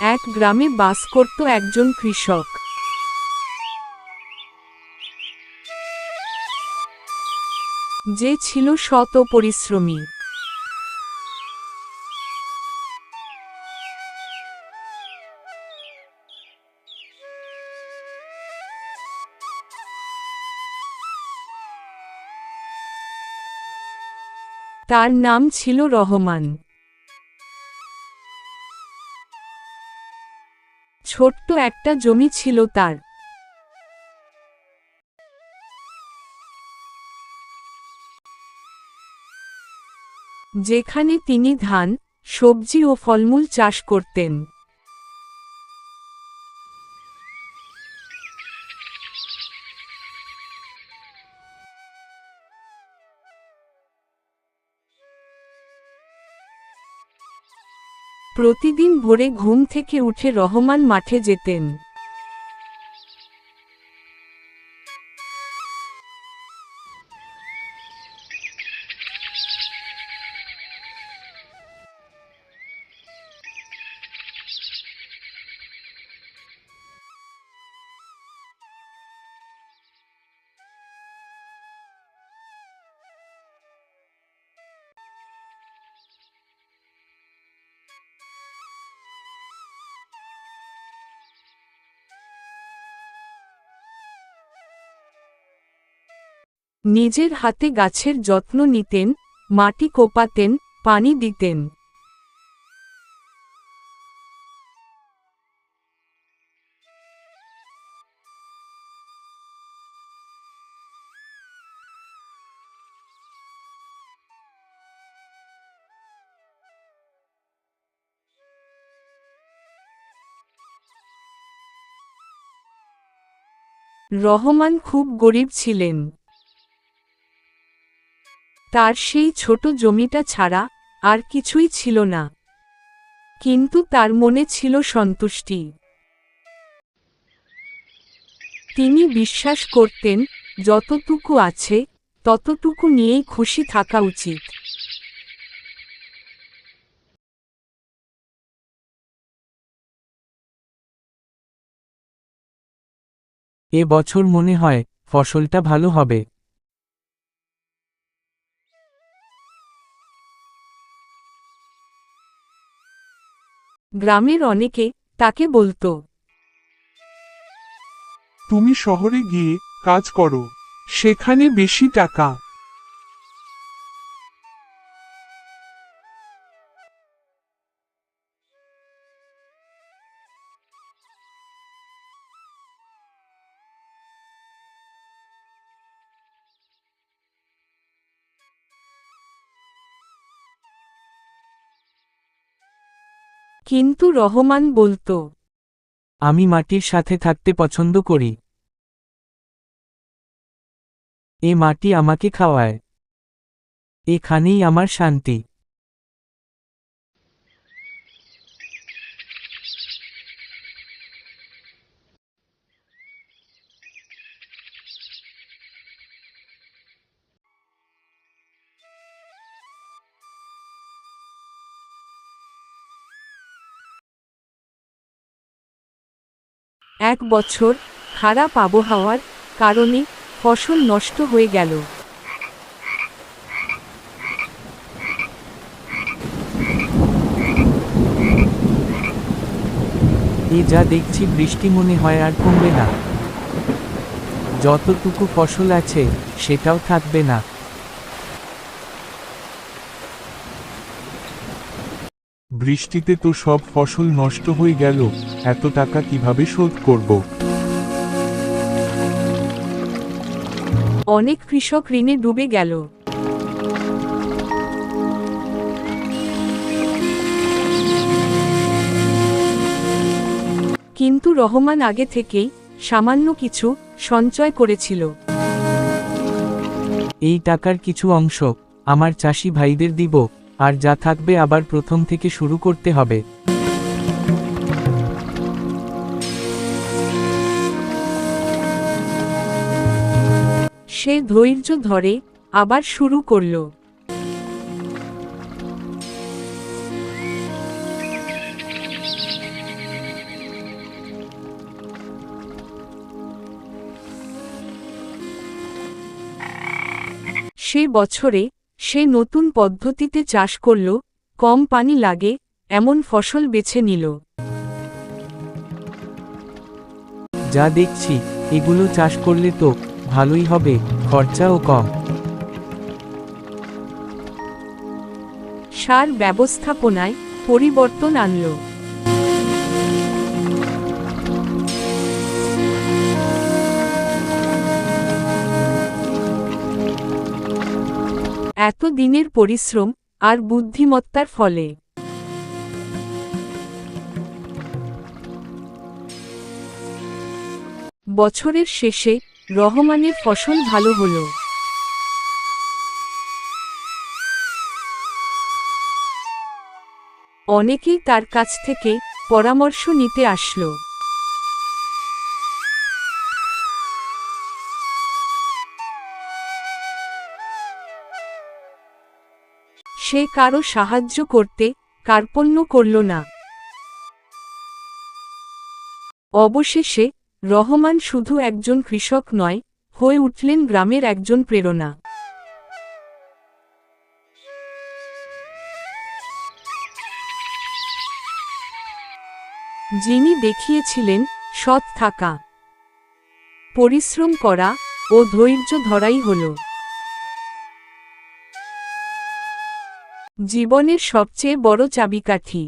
এক গ্রামে বাস করত একজন কৃষক। যে ছিল সৎ ও পরিশ্রমী। তার নাম ছিল রহমান। ছোট্ট একটা জমি ছিল তার। যেখানে তিনি ধান, সবজি ও ফলমূল চাষ করতেন। প্রতিদিন ভোরে ঘুম থেকে উঠে রহমান মাঠে যেতেন। নিজের হাতে গাছের যত্ন নিতেন, মাটি কোপাতেন, পানি দিতেন। রহমান খুব গরিব ছিলেন। তার সেই ছোট জমিটা ছাড়া আর কিছুই ছিল না। কিন্তু তার মনে ছিল সন্তুষ্টি। তিনি বিশ্বাস করতেন, যতটুকু আছে ততটুকু নিয়েই খুশি থাকা উচিত। এ বছর মনে হয় ফসলটা ভালো হবে। গ্রামের অনেকে তাকে বলতো, তুমি শহরে গিয়ে কাজ করো, সেখানে বেশি টাকা। কিন্তু রহমান বলতো, আমি মাটির সাথে থাকতে পছন্দ করি। এ মাটি আমাকে খাওয়ায়। এখানেই আমার শান্তি। এক বছর খারাপ আবহাওয়ার কারণে ফসল নষ্ট হয়ে গেল। এ যা দেখছি বৃষ্টি মনে হয় আর কমবে না। যতটুকু ফসল আছে সেটাও থাকবে না। বৃষ্টিতে তো সব ফসল নষ্ট হয়ে গেল, এত টাকা কিভাবে শোধ করব? অনেক কৃষক ঋণে ডুবে গেল। কিন্তু রহমান আগে থেকেই সামান্য কিছু সঞ্চয় করেছিল। এই টাকার কিছু অংশ আমার চাষি ভাইদের দিব, আর যা থাকবে আবার প্রথম থেকে শুরু করতে হবে। সে ধৈর্য ধরে আবার শুরু করল। সে বছরে সে নতুন পদ্ধতিতে চাষ করল, কম পানি লাগে এমন ফসল বেছে নিল। যা দেখছি এগুলো চাষ করলে তো ভালোই হবে, খরচাও কম। সার ব্যবস্থাপনায় পরিবর্তন আনল। এত দিনের পরিশ্রম আর বুদ্ধিমত্তার ফলে বছরের শেষে রহমানের ফসল ভালো হলো। অনেকেই তার কাছ থেকে পরামর্শ নিতে আসলো। সে কারো সাহায্য করতে কার্পণ্য করল না। অবশেষে রহমান শুধু একজন কৃষক নয়, হয়ে উঠলেন গ্রামের একজন প্রেরণা। যিনি দেখিয়েছিলেন সৎ থাকা, পরিশ্রম করা ও ধৈর্য ধরাই হল জীবনের সবচেয়ে বড় চাবিকাঠি।